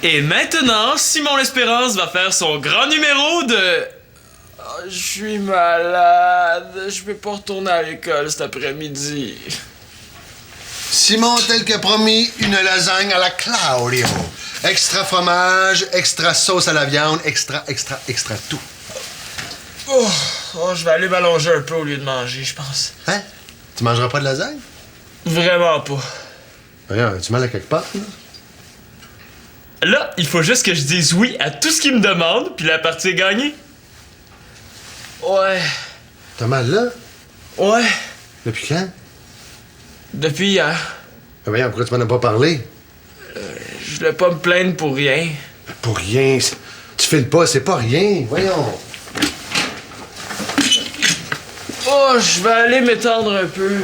Et maintenant, Simon L'Espérance va faire son grand numéro de... Oh, je suis malade. Je peux pas retourner à l'école cet après-midi. Simon, tel que promis, une lasagne à la Claudio. Extra fromage, extra sauce à la viande, extra tout. Oh, je vais aller m'allonger un peu au lieu de manger, je pense. Hein? Tu mangeras pas de lasagne? Vraiment pas. Regarde, tu mal à quelque part, là? Là, il faut juste que je dise oui à tout ce qu'il me demande, puis la partie est gagnée. Ouais. T'as mal là? Ouais. Depuis quand? Depuis hier. Ah, voyons, pourquoi tu m'en as pas parlé? Je voulais pas me plaindre pour rien. Pour rien. Tu files pas, c'est pas rien. Voyons. Oh, je vais aller m'étendre un peu.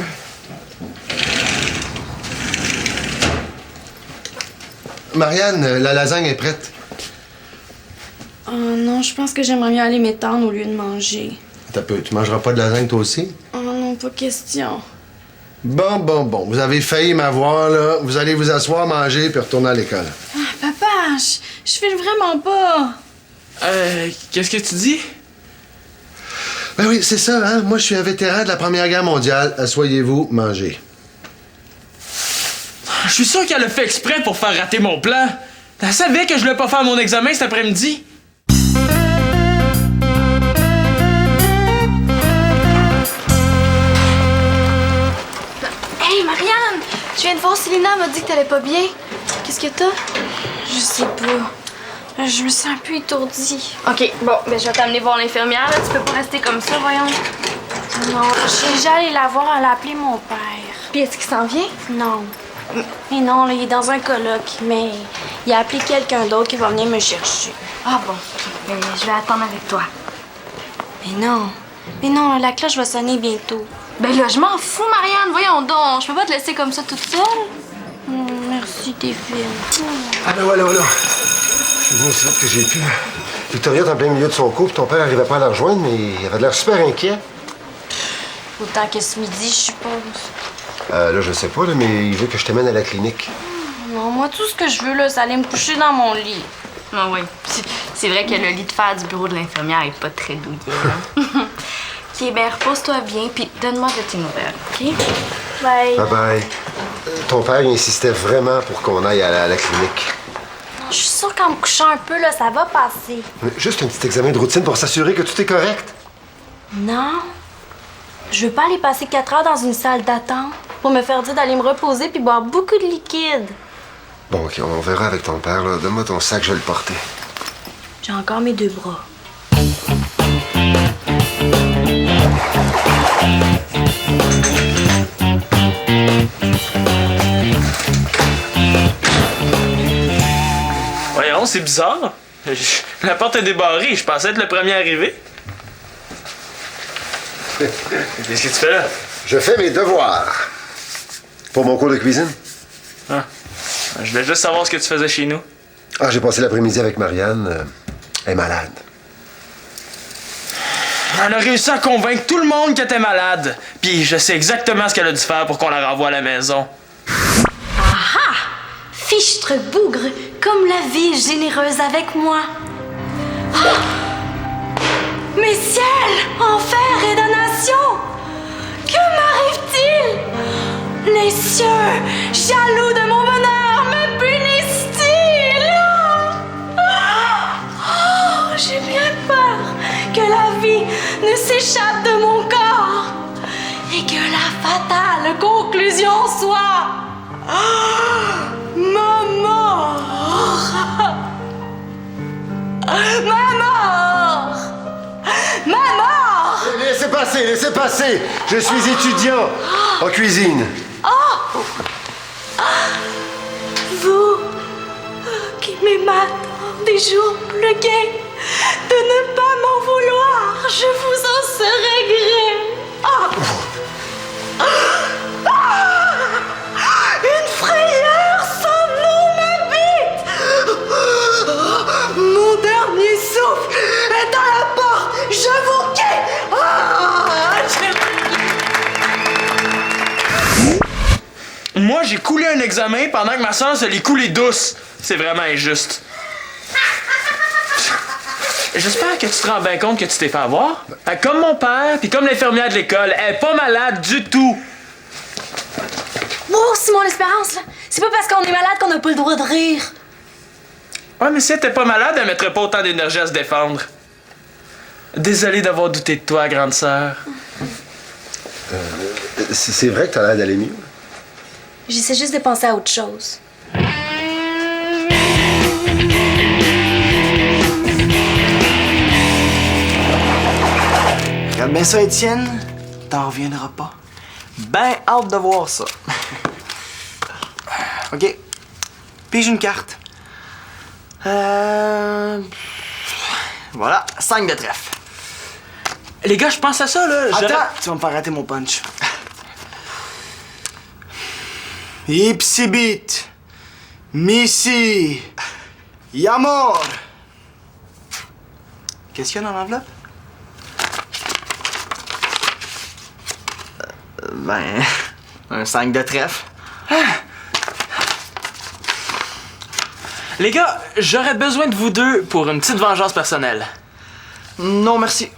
Marianne, la lasagne est prête. Oh non, je pense que j'aimerais mieux aller m'étendre au lieu de manger. Attends un peu, tu mangeras pas de lasagne toi aussi? Oh non, pas question. Bon. Vous avez failli m'avoir, là. Vous allez vous asseoir, manger, puis retourner à l'école. Ah, papa, je file vraiment pas. Qu'est-ce que tu dis? Ben oui, c'est ça, hein. Moi, je suis un vétéran de la Première Guerre mondiale. Asseyez-vous, mangez. Je suis sûr qu'elle a fait exprès pour faire rater mon plan. Elle savait que je voulais pas faire mon examen cet après-midi. Hey, Marianne! Je viens de voir Célina, m'a dit que t'allais pas bien. Qu'est-ce que t'as? Je sais pas. Je me sens un peu étourdie. OK, bon, ben je vais t'amener voir l'infirmière, là. Tu peux pas rester comme ça, voyons. Non, j'ai déjà allé la voir, elle a appelé mon père. Puis est-ce qu'il s'en vient? Non. Mais non, là, il est dans un colloque, mais il a appelé quelqu'un d'autre qui va venir me chercher. Ah bon, OK. Ben, je vais attendre avec toi. Mais non, la cloche va sonner bientôt. Ben là, je m'en fous, Marianne. Voyons donc. Je peux pas te laisser comme ça toute seule. Merci, t'es fine. Ah ben voilà. Je suis venu aussi vite que j'ai pu. Victoria est en plein milieu de son cours, puis ton père n'arrivait pas à la rejoindre, mais il avait l'air super inquiet. Autant que ce midi, je suppose. Là, je sais pas, là, mais il veut que je t'amène à la clinique. Non, moi, tout ce que je veux, là, c'est aller me coucher dans mon lit. Ah oui. C'est vrai que le lit de fer du bureau de l'infirmière est pas très douillet, hein? OK, ben repose-toi bien, puis donne-moi de tes nouvelles, OK? Bye. Bye. Ton père, il insistait vraiment pour qu'on aille à la clinique. Je suis sûre qu'en me couchant un peu, là, ça va passer. Juste un petit examen de routine pour s'assurer que tout est correct. Non. Je veux pas aller passer 4 heures dans une salle d'attente pour me faire dire d'aller me reposer puis boire beaucoup de liquide. Bon, OK, on verra avec ton père, là. Donne-moi ton sac, je vais le porter. J'ai encore mes 2 bras. Voyons, c'est bizarre. La porte est débarrée. Je pensais être le premier arrivé. Qu'est-ce que tu fais là? Je fais mes devoirs. Pour mon cours de cuisine. Ah. Je voulais juste savoir ce que tu faisais chez nous. Ah, j'ai passé l'après-midi avec Marianne. Elle est malade. Elle a réussi à convaincre tout le monde qu'elle était malade. Puis je sais exactement ce qu'elle a dû faire pour qu'on la renvoie à la maison. Ah! Fichtre bougre, comme la vie est généreuse avec moi. Ah! Mes ciels, enfer et damnation! Que m'arrive-t-il? Les cieux, jaloux de mon bonheur, me punissent-ils? Oh, j'ai bien peur que la vie ne s'échappe de mon corps et que la fatale conclusion soit ma mort. Ma mort. Ma mort. Laissez passer. Je suis étudiant en cuisine. Vous qui m'aimez tant des jours plus gais, de ne pas m'en vouloir, je vous en serai gré. Une frayeur sans nom m'habite. Mon dernier souffle est à la porte. Je vous quitte. Moi, j'ai coulé un examen pendant que ma soeur se l'est coulé douce. C'est vraiment injuste. J'espère que tu te rends bien compte que tu t'es fait avoir. Comme mon père, puis comme l'infirmière de l'école, elle est pas malade du tout. Wow, Simon l'Espérance, là. C'est pas parce qu'on est malade qu'on a pas le droit de rire. Ouais, mais si elle était pas malade, elle mettrait pas autant d'énergie à se défendre. Désolé d'avoir douté de toi, grande sœur. C'est vrai que t'as l'air d'aller mieux. J'essaie juste de penser à autre chose. Regarde bien ça, Étienne. T'en reviendras pas. Ben hâte de voir ça. OK. Pige une carte. Voilà, 5 de trèfle. Les gars, je pense à ça, là. Attends, tu vas me faire rater mon punch. Ipsibit. Missy. Yamor. Qu'est-ce qu'il y a dans l'enveloppe? Ben, un 5 de trèfle. Les gars, j'aurais besoin de vous deux pour une petite vengeance personnelle. Non, merci.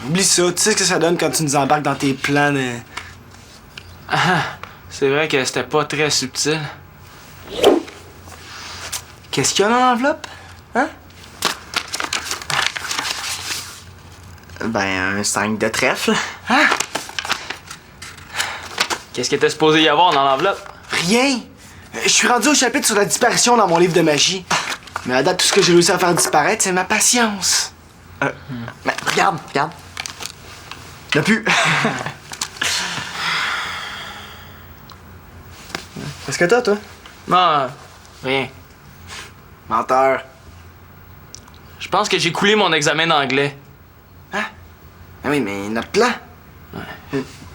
Oublie ça. Tu sais ce que ça donne quand tu nous embarques dans tes plans de... C'est vrai que c'était pas très subtil. Qu'est-ce qu'il y a dans l'enveloppe? Hein? Ben, un 5 de trèfle. Hein? Qu'est-ce qu'il était supposé y avoir dans l'enveloppe? Rien. Je suis rendu au chapitre sur la disparition dans mon livre de magie. Mais à date, tout ce que j'ai réussi à faire disparaître, c'est ma patience. Ben, regarde. Y'a plus. Qu'est-ce que t'as, toi? Non, rien. Menteur. Je pense que j'ai coulé mon examen d'anglais. Ah oui, mais notre plan.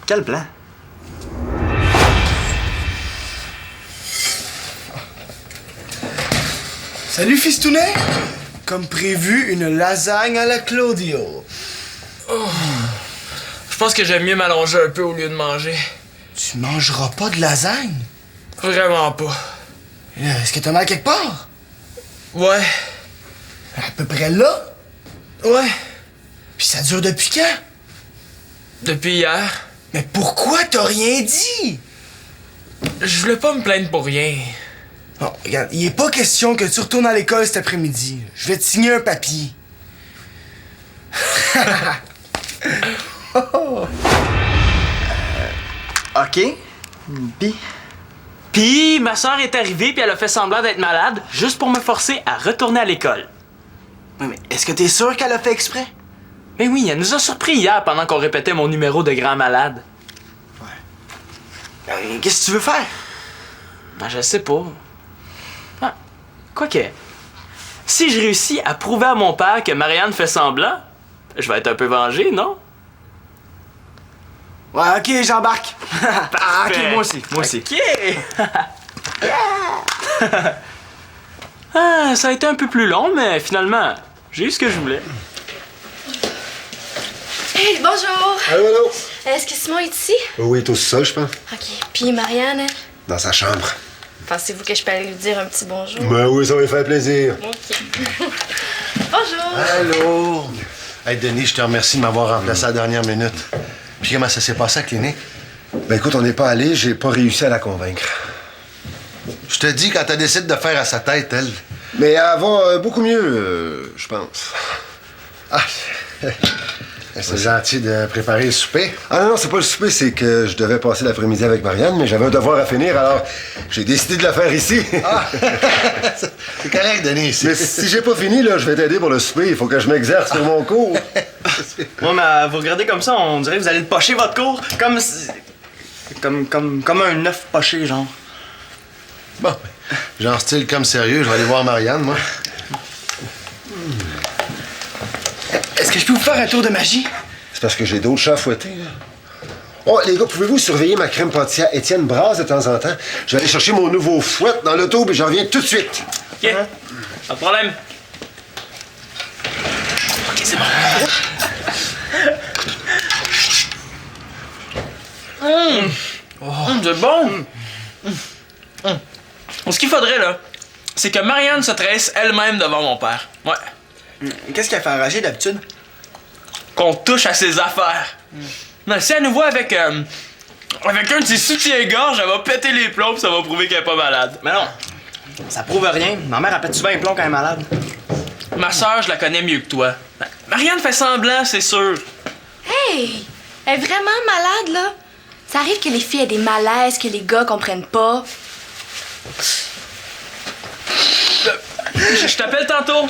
Quel plan? Salut, Fistounet! Comme prévu, une lasagne à la Claudio. Je pense que j'aime mieux m'allonger un peu au lieu de manger. Tu mangeras pas de lasagne? Vraiment pas. Est-ce que t'as mal quelque part? Ouais. À peu près là? Ouais. Puis ça dure depuis quand? Depuis hier. Mais pourquoi t'as rien dit? Je voulais pas me plaindre pour rien. Bon, regarde, il est pas question que tu retournes à l'école cet après-midi. Je vais te signer un papier. OK. Puis ma soeur est arrivée puis elle a fait semblant d'être malade juste pour me forcer à retourner à l'école. Ouais, mais est-ce que t'es sûr qu'elle a fait exprès? Mais oui, elle nous a surpris hier pendant qu'on répétait mon numéro de grand malade. Qu'est-ce que tu veux faire? Ben je sais pas. Ah, quoique, si je réussis à prouver à mon père que Marianne fait semblant, je vais être un peu vengé, non? Ouais, OK, j'embarque. OK, moi aussi. OK! Ah, ça a été un peu plus long, mais finalement, j'ai eu ce que je voulais. Hey, bonjour! Allô? Est-ce que Simon est ici? Oui, il est au sol, je pense. OK. Puis Marianne, elle? Dans sa chambre. Pensez-vous que je peux aller lui dire un petit bonjour? Ben oui, ça va lui faire plaisir. OK. Bonjour! Allô? Hey, Denis, je te remercie de m'avoir remplacé à la dernière minute. Puis comment ça s'est passé à la clinique? Ben écoute, on n'est pas allé, j'ai pas réussi à la convaincre. Je te dis, quand elle décide de faire à sa tête, elle. Mais elle va beaucoup mieux, je pense. Ah! C'est gentil de préparer le souper. Ah non, c'est pas le souper, c'est que je devais passer l'après-midi avec Marianne, mais j'avais un devoir à finir, alors j'ai décidé de la faire ici. Ah. C'est correct, Denis. Mais si j'ai pas fini, là, je vais t'aider pour le souper. Il faut que je m'exerce sur mon cours. Ouais, mais vous regardez comme ça, on dirait que vous allez le pocher votre cours. Comme un œuf poché, genre. Bon, genre style comme sérieux, je vais aller voir Marianne, moi. Est-ce que je peux vous faire un tour de magie? C'est parce que j'ai d'autres chats à fouetter, là. Oh, les gars, pouvez-vous surveiller ma crème pâtissière Étienne Brasse de temps en temps? Je vais aller chercher mon nouveau fouet dans l'auto, puis j'en reviens tout de suite. OK. Pas de problème. OK, c'est bon. C'est bon. Ce qu'il faudrait, là, c'est que Marianne se tresse elle-même devant mon père. Ouais. Qu'est-ce qui a fait enrager d'habitude? Qu'on touche à ses affaires. Mais si elle nous voit avec un de ses soutiens-gorge, elle va péter les plombs pis ça va prouver qu'elle est pas malade. Mais non, ça prouve rien. Ma mère, elle pète souvent un plomb quand elle est malade. Ma soeur, je la connais mieux que toi. Marianne fait semblant, c'est sûr. Hey! Elle est vraiment malade, là. Ça arrive que les filles aient des malaises que les gars comprennent pas. Je t'appelle tantôt.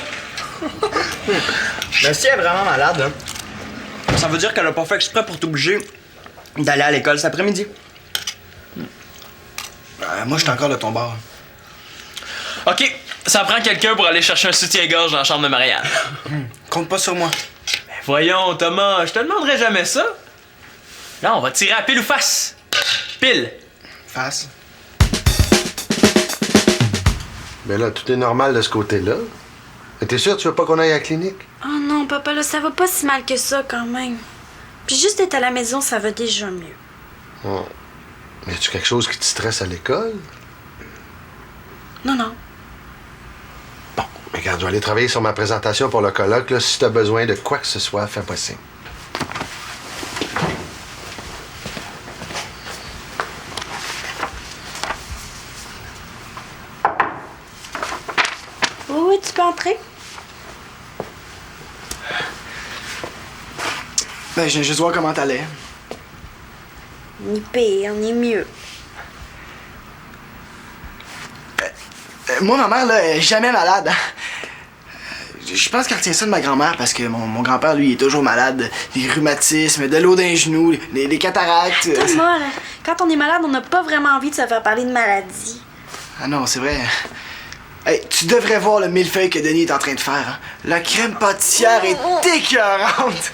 Mais si elle est vraiment malade, là, ça veut dire qu'elle a pas fait exprès pour t'obliger d'aller à l'école cet après-midi. Moi, je suis encore de ton bord. OK, ça prend quelqu'un pour aller chercher un soutien-gorge dans la chambre de Marianne. Compte pas sur moi. Ben voyons, Thomas, je te demanderai jamais ça. Là, on va tirer à pile ou face. Pile. Face. Ben là, tout est normal de ce côté-là. Mais t'es sûr que tu veux pas qu'on aille à la clinique? Oh non, papa, là, ça va pas si mal que ça quand même. Puis juste être à la maison, ça va déjà mieux. Oh. Y a-tu quelque chose qui te stresse à l'école? Non, non. Bon, mais regarde, je vais aller travailler sur ma présentation pour le colloque. Là. Si t'as besoin de quoi que ce soit, fais-moi signe. Oui, tu peux entrer. Ben, je viens juste voir comment t'allais. Ni pire, ni mieux. Moi, ma mère, là, elle est jamais malade. Je pense qu'elle retient ça de ma grand-mère parce que mon grand-père, lui, il est toujours malade. Des rhumatismes, de l'eau dans les genoux, des cataractes. Thomas, là, quand on est malade, on n'a pas vraiment envie de se faire parler de maladie. Ah non, c'est vrai. Hey, tu devrais voir le millefeuille que Denis est en train de faire. Hein? La crème pâtissière est écœurante.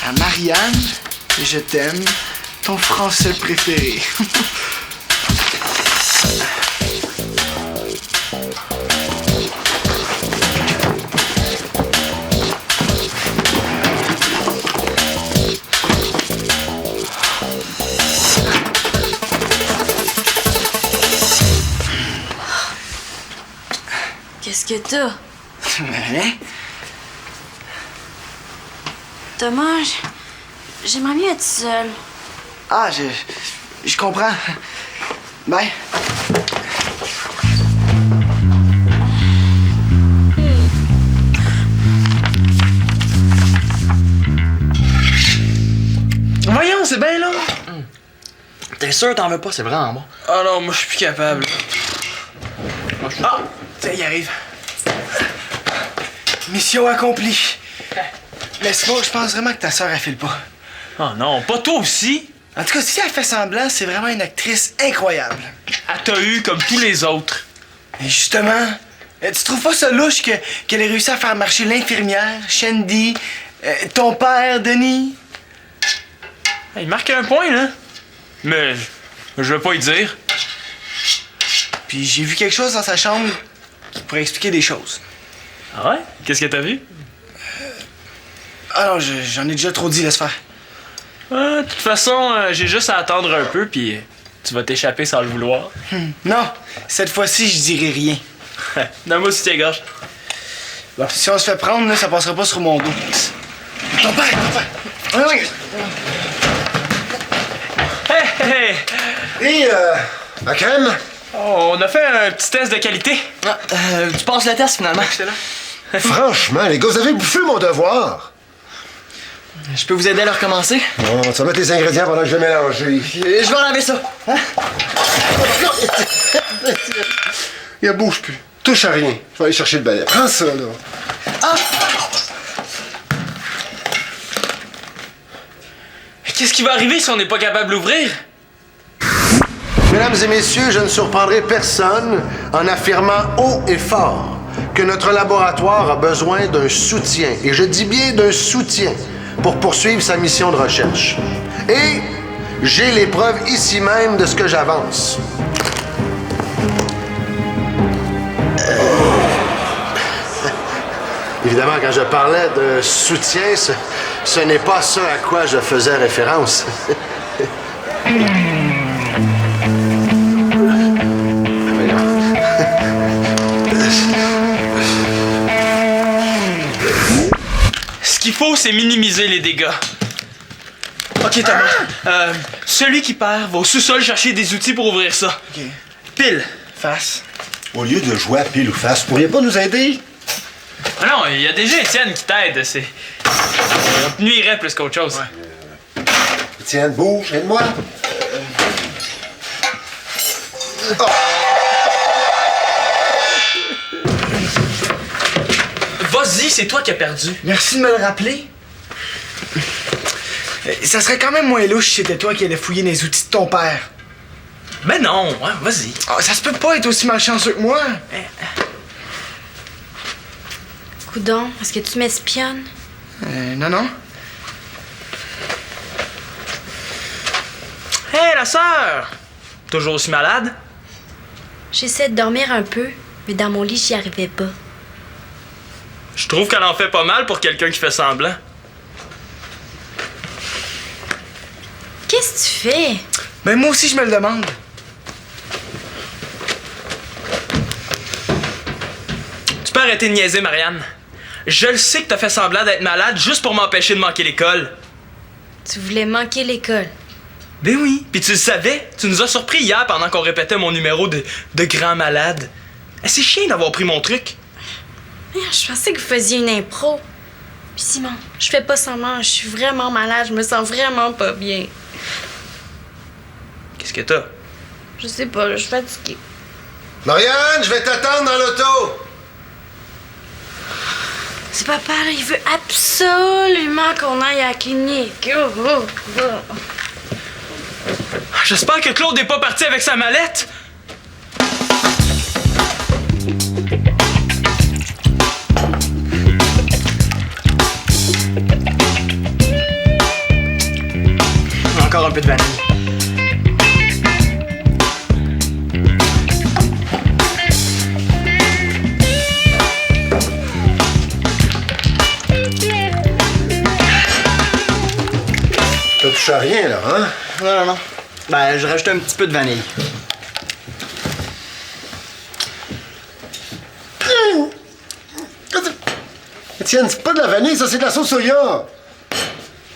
À Marianne, je t'aime, ton français préféré. Qu'est-ce que t'as? Hein? Thomas, j'aimerais mieux être seule. Ah, je comprends. Bye. Voyons, c'est bien là. T'es sûr t'en veux pas? C'est vraiment bon. Oh non, moi je suis plus capable. Ah! Tiens, il arrive. Mission accomplie. Laisse-moi, je pense vraiment que ta sœur, elle file pas. Oh non, pas toi aussi. En tout cas, si elle fait semblant, c'est vraiment une actrice incroyable. Elle t'a eu comme tous les autres. Et justement, tu trouves pas ça louche qu'elle ait réussi à faire marcher l'infirmière, Shandy, ton père, Denis? Il marque un point, là. Mais je vais pas y dire. Puis j'ai vu quelque chose dans sa chambre qui pourrait expliquer des choses. Ah ouais? Qu'est-ce que t'as vu? Ah non, j'en ai déjà trop dit, laisse faire. De toute façon, j'ai juste à attendre un peu, puis tu vas t'échapper sans le vouloir. Non, cette fois-ci, je dirai rien. Donne-moi aussi tes gorges. Bon, si on se fait prendre, là, ça passera pas sur mon dos. Ton père! Oui, oui! Hey! Et, la crème? Oh, on a fait un petit test de qualité. Ah, tu passes le test, finalement. J'étais là. Franchement, les gars, vous avez bouffé mon devoir. Je peux vous aider à le recommencer? Non, tu vas mettre les ingrédients pendant que je vais mélanger. Je vais enlever ça. Hein? Il bouge plus. Touche à rien. Je vais aller chercher le balai. Prends ça, là. Ah! Qu'est-ce qui va arriver si on n'est pas capable d'ouvrir? Mesdames et messieurs, je ne surprendrai personne en affirmant haut et fort que notre laboratoire a besoin d'un soutien, et je dis bien d'un soutien, pour poursuivre sa mission de recherche. Et j'ai les preuves ici même de ce que j'avance. Évidemment, quand je parlais de soutien, ce n'est pas ce à quoi je faisais référence. Ce qu'il faut, c'est minimiser les dégâts. Ok, Thomas. Celui qui perd va au sous-sol chercher des outils pour ouvrir ça. OK. Pile. Face. Au lieu de jouer à pile ou face, vous pourriez pas nous aider? Ah non, il y a déjà Étienne qui t'aide. C'est. On te nuirait plus qu'autre chose. Ouais. Étienne, bouge, aide-moi. Oh. Vas-y, c'est toi qui as perdu. Merci de me le rappeler. Ça serait quand même moins louche si c'était toi qui allais fouiller les outils de ton père. Ben non, ouais, vas-y. Ah, ça se peut pas être aussi malchanceux que moi. Coudon, est-ce que tu m'espionnes? Non, non. Hé, la sœur! Toujours aussi malade? J'essaie de dormir un peu, mais dans mon lit, j'y arrivais pas. Je trouve qu'elle en fait pas mal pour quelqu'un qui fait semblant. Qu'est-ce que tu fais? Ben moi aussi, je me le demande. Tu peux arrêter de niaiser, Marianne. Je le sais que t'as fait semblant d'être malade juste pour m'empêcher de manquer l'école. Tu voulais manquer l'école. Ben oui, puis tu le savais. Tu nous as surpris hier pendant qu'on répétait mon numéro de grand malade. C'est chiant d'avoir pris mon truc. Je pensais que vous faisiez une impro. Puis Simon, je fais pas semblant, je suis vraiment malade, je me sens vraiment pas bien. Qu'est-ce que t'as? Je sais pas, je suis fatiguée. Marianne, je vais t'attendre dans l'auto. C'est papa, là, il veut absolument qu'on aille à la clinique. J'espère que Claude n'est pas parti avec sa mallette. Encore un peu de vanille. T'as touché à rien, là, hein? Non, non, non. Ben, je rajoute un petit peu de vanille. Étienne, c'est pas de la vanille, ça, c'est de la sauce soya.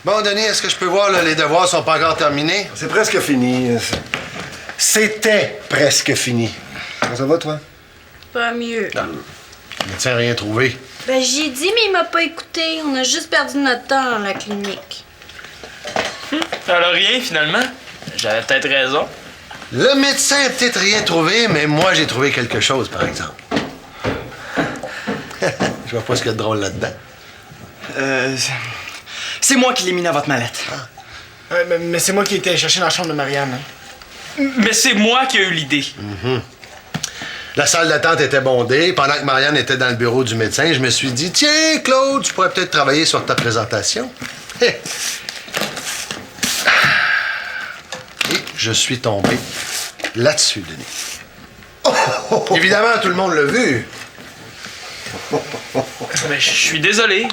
Bon, Denis, est-ce que je peux voir, là, les devoirs sont pas encore terminés? C'est presque fini. C'était presque fini. Comment ça va, toi? Pas mieux. Mais tiens, rien trouvé. Ben, j'y ai dit, mais il m'a pas écouté. On a juste perdu notre temps dans la clinique. Alors rien, finalement. J'avais peut-être raison. Le médecin a peut-être rien trouvé, mais moi, j'ai trouvé quelque chose, par exemple. Je vois pas ce qu'il y a de drôle là-dedans. C'est moi qui l'ai mis dans votre mallette. Mais c'est moi qui étais chercher dans la chambre de Marianne. Hein. Mais c'est moi qui ai eu l'idée. La salle d'attente était bondée. Pendant que Marianne était dans le bureau du médecin, je me suis dit, tiens, Claude, tu pourrais peut-être travailler sur ta présentation. Et je suis tombé là-dessus, Denis. Évidemment, tout le monde l'a vu. Mais je suis désolé.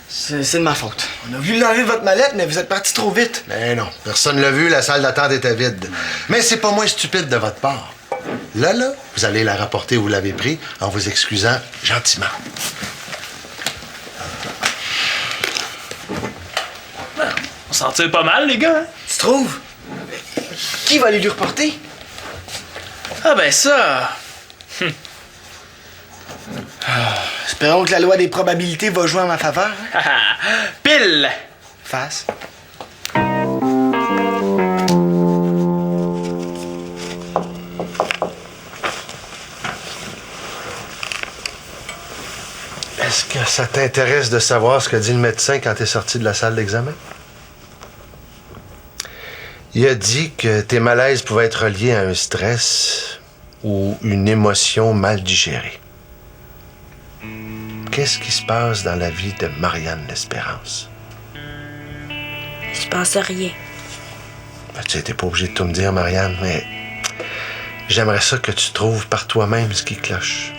C'est de ma faute. On a voulu l'enlever de votre mallette, mais vous êtes parti trop vite. Mais non, personne l'a vu, la salle d'attente était vide. Mais c'est pas moins stupide de votre part. Là, vous allez la rapporter où vous l'avez pris en vous excusant gentiment. On s'en tire pas mal, les gars. Hein? Tu trouves? Qui va aller lui reporter? Ah ben ça... Espérons que la loi des probabilités va jouer en ma faveur. Hein? Pile! Face. Est-ce que ça t'intéresse de savoir ce que dit le médecin quand t'es sorti de la salle d'examen? Il a dit que tes malaises pouvaient être liés à un stress ou une émotion mal digérée. Qu'est-ce qui se passe dans la vie de Marianne L'Espérance? Il se passe rien. Ben, tu sais, t'es pas obligé de tout me dire, Marianne, mais j'aimerais ça que tu trouves par toi-même ce qui cloche.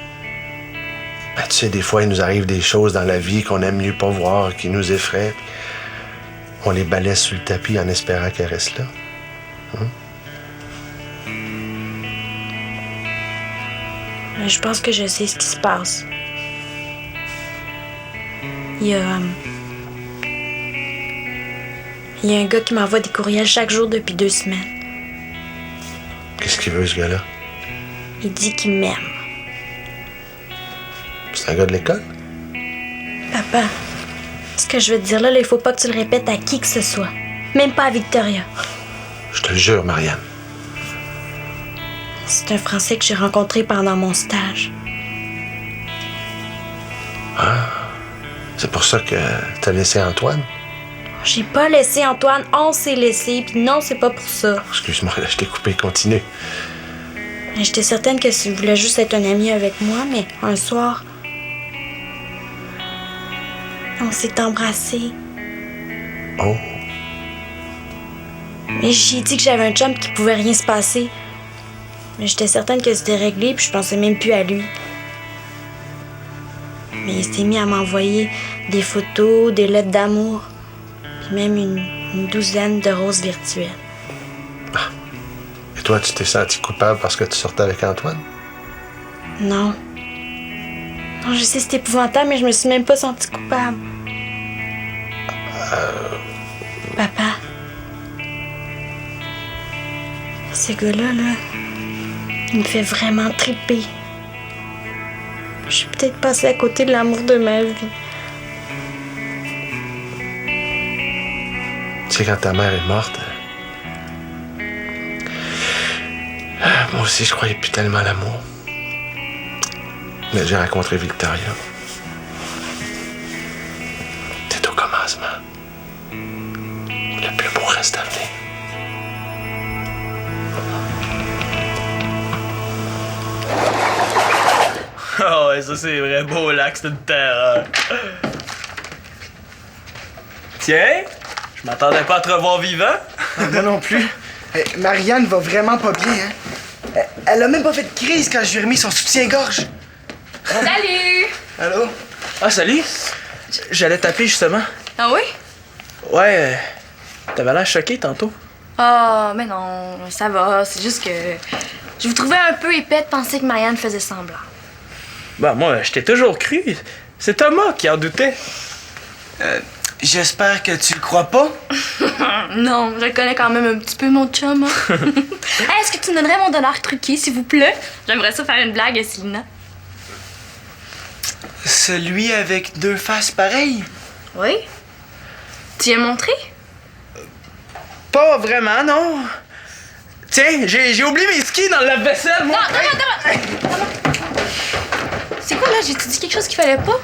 Ben, tu sais, des fois, il nous arrive des choses dans la vie qu'on aime mieux pas voir, qui nous effraient. On les balaie sur le tapis en espérant qu'elles restent là. Mais je pense que je sais ce qui se passe. Il y a un gars qui m'envoie des courriels chaque jour depuis 2 semaines. Qu'est-ce qu'il veut, ce gars-là? Il dit qu'il m'aime. C'est un gars de l'école? Papa, ce que je veux te dire là, il faut pas que tu le répètes à qui que ce soit. Même pas à Victoria. Je te le jure, Marianne. C'est un Français que j'ai rencontré pendant mon stage. C'est pour ça que t'as laissé Antoine? J'ai pas laissé Antoine, on s'est laissé, puis non, c'est pas pour ça. Excuse-moi, là, je t'ai coupé, continue. J'étais certaine que tu voulais juste être un ami avec moi, mais un soir, on s'est embrassés. Oh. Mais j'ai dit que j'avais un chum qui pouvait rien se passer. Mais j'étais certaine que c'était réglé, puis je pensais même plus à lui. Mais il s'est mis à m'envoyer des photos, des lettres d'amour, puis même une douzaine de roses virtuelles. Et toi, tu t'es senti coupable parce que tu sortais avec Antoine? Non. Non, je sais, c'est épouvantable, mais je me suis même pas sentie coupable. Papa. Ce gars-là, là, il me fait vraiment triper. Je suis peut-être passée à côté de l'amour de ma vie. Tu sais, quand ta mère est morte, moi aussi, je croyais plus tellement à l'amour. Mais j'ai rencontré Victoria. T'es au commencement. Le plus beau reste à venir. Oh, ouais, ça c'est vrai beau lac, c'est une terreur. Tiens, je m'attendais pas à te revoir vivant. Moi non plus. Marianne va vraiment pas bien, hein? Elle a même pas fait de crise quand je lui ai remis son soutien-gorge. Salut! Allô? Ah, salut. J'allais t'appeler justement. Ah oui? Ouais, t'avais l'air choqué tantôt. Ah, mais non, ça va. C'est juste que je vous trouvais un peu épais de penser que Marianne faisait semblant. Bah, moi, je t'ai toujours cru. C'est Thomas qui en doutait. J'espère que tu le crois pas. Non, je le connais quand même un petit peu, mon chum. Hein. Hey, est-ce que tu me donnerais mon dollar truqué, s'il vous plaît? J'aimerais ça faire une blague à Célina. Celui avec 2 faces pareilles? Oui? Tu y as montré? Pas vraiment, non. Tiens, j'ai oublié mes skis dans le lave-vaisselle, moi. Non. C'est quoi, là? J'ai-tu dit quelque chose qu'il fallait pas?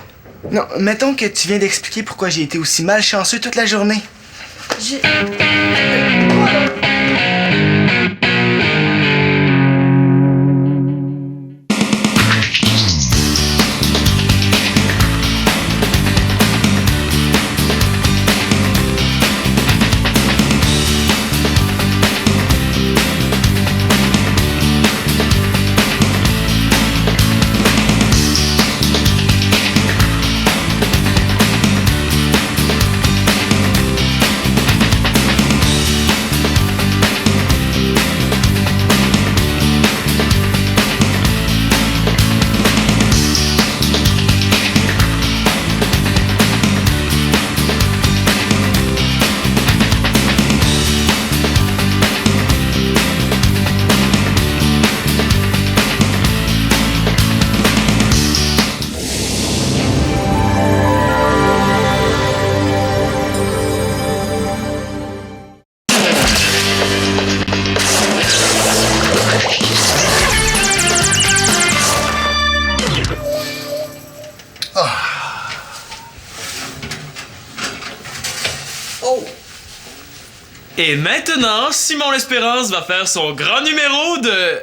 Non, mettons que tu viens d'expliquer pourquoi j'ai été aussi malchanceux toute la journée. Et maintenant, Simon L'Espérance va faire son grand numéro de...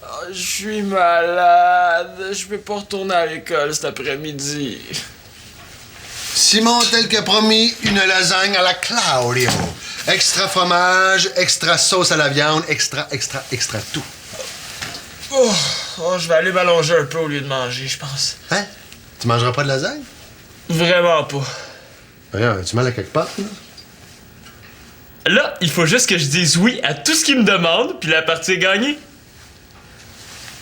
Oh, je suis malade. Je peux pas retourner à l'école cet après-midi. Simon, tel que promis, une lasagne à la Claudio. Extra fromage, extra sauce à la viande, extra tout. Oh, je vais aller m'allonger un peu au lieu de manger, je pense. Hein? Tu mangeras pas de lasagne? Vraiment pas. Regarde, tu mal à quelque part, là? Là, il faut juste que je dise oui à tout ce qu'il me demande, puis la partie est gagnée.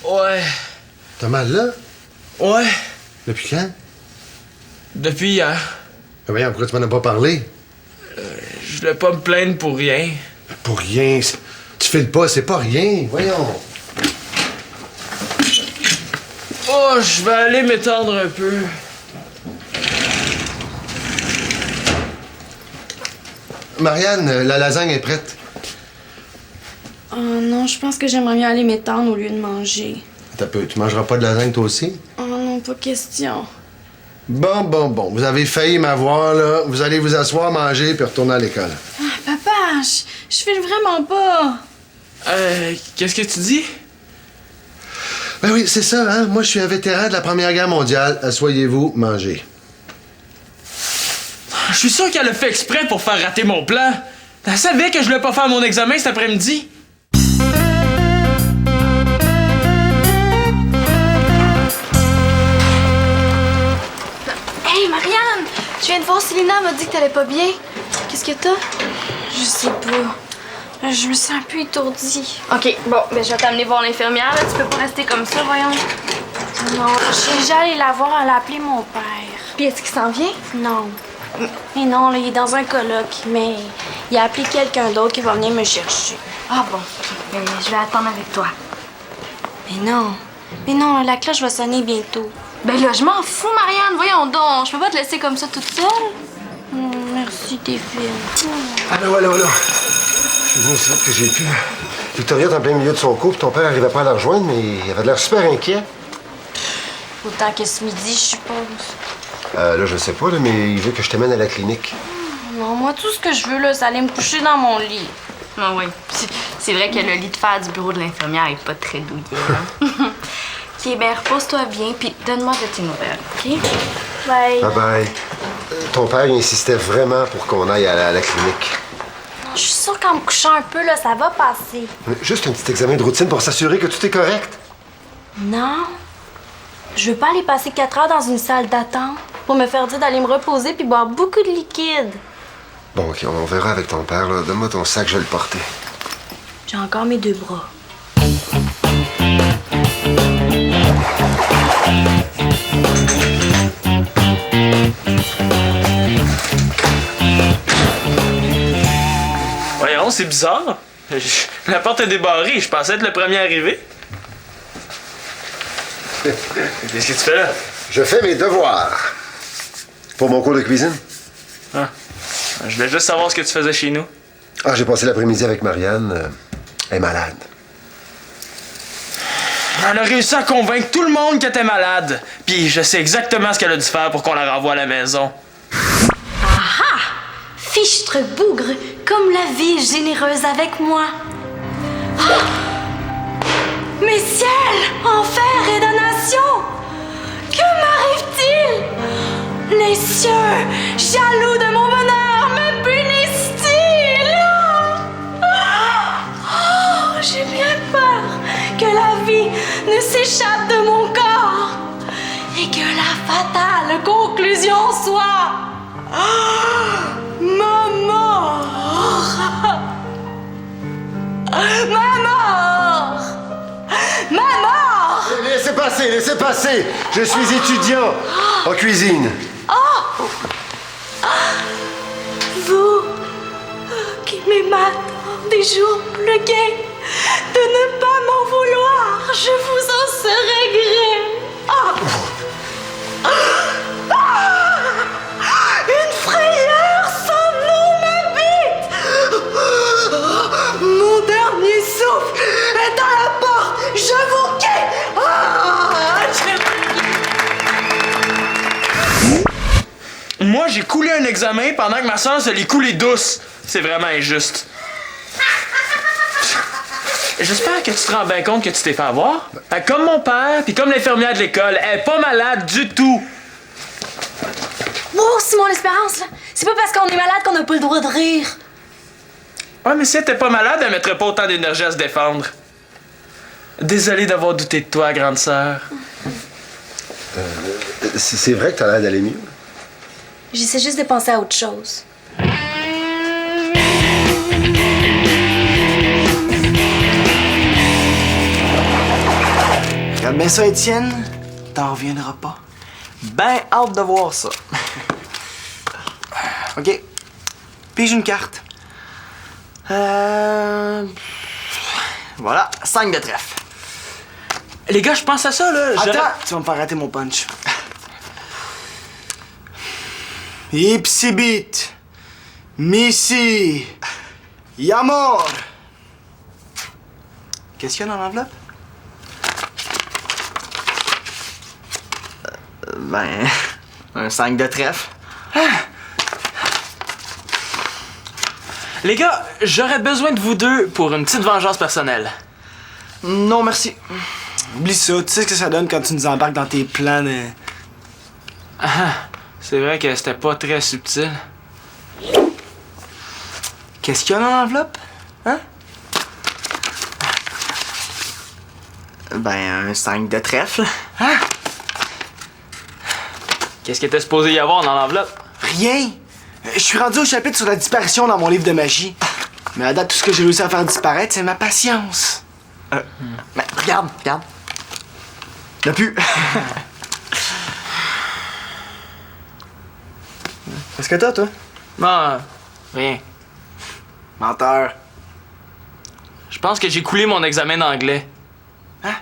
Ouais. T'as mal là? Ouais. Depuis quand? Depuis hier. Ben voyons, pourquoi tu m'en as pas parlé? Je voulais pas me plaindre pour rien. Pour rien. Tu files pas, c'est pas rien. Voyons. Oh, je vais aller m'étendre un peu. Marianne, la lasagne est prête. Oh non, je pense que j'aimerais mieux aller m'étendre au lieu de manger. Attends un peu, tu mangeras pas de lasagne toi aussi? Oh non, pas question. Bon. Vous avez failli m'avoir, là. Vous allez vous asseoir, manger, puis retourner à l'école. Ah, papa, je file vraiment pas. Qu'est-ce que tu dis? Ben oui, c'est ça, hein. Moi, je suis un vétéran de la Première Guerre mondiale. Asseyez-vous, mangez. Je suis sûr qu'elle a fait exprès pour faire rater mon plan. Elle savait que je voulais pas faire mon examen cet après-midi. Hey, Marianne! Je viens de voir Célina, elle m'a dit que t'allais pas bien. Qu'est-ce que t'as? Je sais pas. Je me sens un peu étourdie. Ok, bon, ben je vais t'amener voir l'infirmière, là. Tu peux pas rester comme ça, voyons. Non, j'ai déjà allé la voir, elle a appelé mon père. Puis est-ce qu'il s'en vient? Non. Mais non, là, il est dans un colloque, mais il a appelé quelqu'un d'autre qui va venir me chercher. Ah bon, ok. Ben, je vais attendre avec toi. Mais non, la cloche va sonner bientôt. Ben là, je m'en fous, Marianne. Voyons donc. Je peux pas te laisser comme ça toute seule. Merci, t'es fine. Alors, voilà. Je suis venu aussi vite que j'ai pu. Victoria est en plein milieu de son cours, puis ton père n'arrivait pas à la rejoindre, mais il avait l'air super inquiet. Autant que ce midi, je suppose. Là, je sais pas, là, mais il veut que je t'amène à la clinique. Non, moi, tout ce que je veux, là, c'est aller me coucher dans mon lit. Ah oui. C'est vrai que le lit de fer du bureau de l'infirmière est pas très douillet, hein? Ok, ben repose-toi bien, puis donne-moi de tes nouvelles, ok? Bye. Bye. Ton père, il insistait vraiment pour qu'on aille à la clinique. Je suis sûre qu'en me couchant un peu, là, ça va passer. Juste un petit examen de routine pour s'assurer que tout est correct. Non. Je veux pas aller passer 4 heures dans une salle d'attente pour me faire dire d'aller me reposer puis boire beaucoup de liquide. Bon, OK, on verra avec ton père, là. Donne-moi ton sac, je vais le porter. J'ai encore mes 2 bras. Voyons, c'est bizarre. La porte est débarrée. Je pensais être le premier arrivé. Qu'est-ce que tu fais là? Je fais mes devoirs. Pour mon cours de cuisine. Ah. Je voulais juste savoir ce que tu faisais chez nous. Ah, j'ai passé l'après-midi avec Marianne. Elle est malade. Elle a réussi à convaincre tout le monde qu'elle était malade. Puis je sais exactement ce qu'elle a dû faire pour qu'on la renvoie à la maison. Fichtre bougre, comme la vie est généreuse avec moi. Ah! Mes ciels, enfer et damnation! Que m'arrive-t-il? Les cieux, jaloux de mon bonheur, me punissent-ils? Oh, j'ai bien peur que la vie ne s'échappe de mon corps et que la fatale conclusion soit... ma mort! Ma mort! Ma mort! Laissez passer! Je suis étudiant en cuisine. Vous qui m'aimez des jours plus gais, de ne pas m'en vouloir, je vous en serai gré. Une frayeur sans nom m'habite. Mon dernier souffle est à la porte. Je vous quitte. Moi, j'ai coulé un examen pendant que ma soeur se l'est coulé douce. C'est vraiment injuste. J'espère que tu te rends bien compte que tu t'es fait avoir. Comme mon père, puis comme l'infirmière de l'école, elle est pas malade du tout. Oh, Simon l'Espérance, là. C'est pas parce qu'on est malade qu'on n'a pas le droit de rire. Ouais, mais si elle était pas malade, elle mettrait pas autant d'énergie à se défendre. Désolé d'avoir douté de toi, grande sœur. C'est vrai que t'as l'air d'aller mieux. J'essaie juste de penser à autre chose. Regarde bien ça, Étienne. T'en reviendras pas. Ben hâte de voir ça. OK. Pige une carte. Voilà, 5 de trèfle. Les gars, je pense à ça, là. Attends, tu vas me faire rater mon punch. Ipsibit, Missy, Yamor. Qu'est-ce qu'il y a dans l'enveloppe? Ben, un 5 de trèfle. Les gars, j'aurais besoin de vous deux pour une petite vengeance personnelle. Non, merci. Oublie ça, tu sais ce que ça donne quand tu nous embarques dans tes plans de... C'est vrai que c'était pas très subtil. Qu'est-ce qu'il y a dans l'enveloppe? Hein? Ben, un 5 de trèfle. Hein? Qu'est-ce qui était supposé y avoir dans l'enveloppe? Rien! Je suis rendu au chapitre sur la disparition dans mon livre de magie. Mais à date, tout ce que j'ai réussi à faire disparaître, c'est ma patience. Mais regarde. Y'a plus. Qu'est-ce que t'as, toi? Non, rien. Menteur. Je pense que j'ai coulé mon examen d'anglais. Hein?